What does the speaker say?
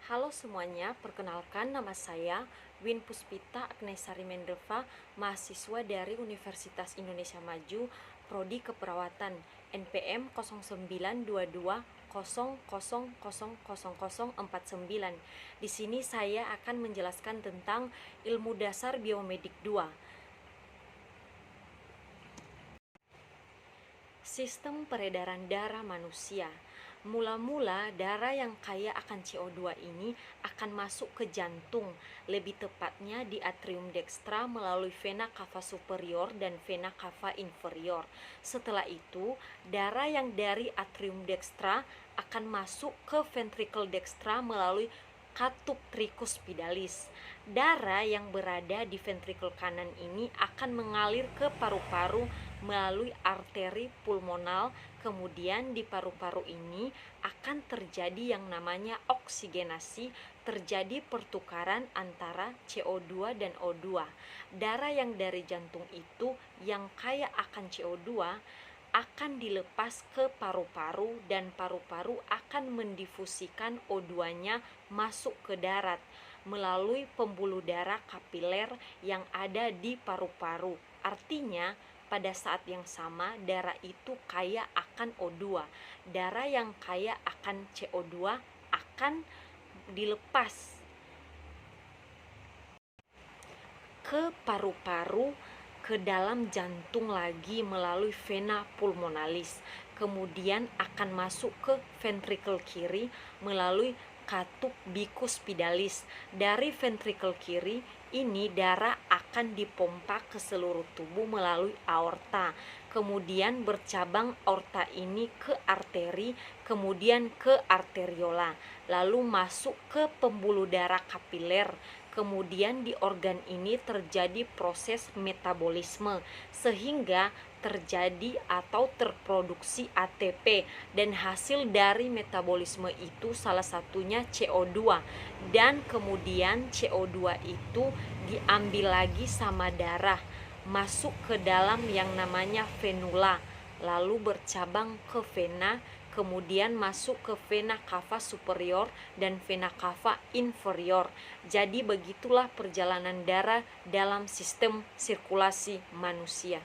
Halo semuanya, perkenalkan nama saya Win Puspita Agnesari Mendeva, mahasiswa dari Universitas Indonesia Maju, Prodi Keperawatan, NPM 092200000049. Di sini saya akan menjelaskan tentang ilmu dasar biomedik 2. Sistem peredaran darah manusia. Mula-mula darah yang kaya akan CO2 ini akan masuk ke jantung, lebih tepatnya di atrium dextra melalui vena cava superior dan vena cava inferior. Setelah itu, darah yang dari atrium dextra akan masuk ke ventricle dextra melalui katup tricuspidalis. Darah yang berada di ventrikel kanan ini akan mengalir ke paru-paru melalui arteri pulmonal. Kemudian di paru-paru ini akan terjadi yang namanya oksigenasi, terjadi pertukaran antara CO2 dan O2. Darah yang dari jantung itu yang kaya akan CO2 akan dilepas ke paru-paru dan paru-paru akan mendifusikan O2-nya masuk ke darat melalui pembuluh darah kapiler yang ada di paru-paru. Artinya, pada saat yang sama darah itu kaya akan O2. Darah yang kaya akan CO2 akan dilepas ke paru-paru, ke dalam jantung lagi melalui vena pulmonalis. Kemudian akan masuk ke ventrikel kiri melalui katup bicuspidalis. Dari ventrikel kiri ini darah akan dipompa ke seluruh tubuh melalui aorta. Kemudian bercabang aorta ini ke arteri, kemudian ke arteriola, lalu masuk ke pembuluh darah kapiler. Kemudian di organ ini terjadi proses metabolisme sehingga terjadi atau terproduksi ATP, dan hasil dari metabolisme itu salah satunya CO2, dan kemudian CO2 itu diambil lagi sama darah masuk ke dalam yang namanya venula, lalu bercabang ke vena, kemudian masuk ke vena cava superior dan vena cava inferior. Jadi begitulah perjalanan darah dalam sistem sirkulasi manusia.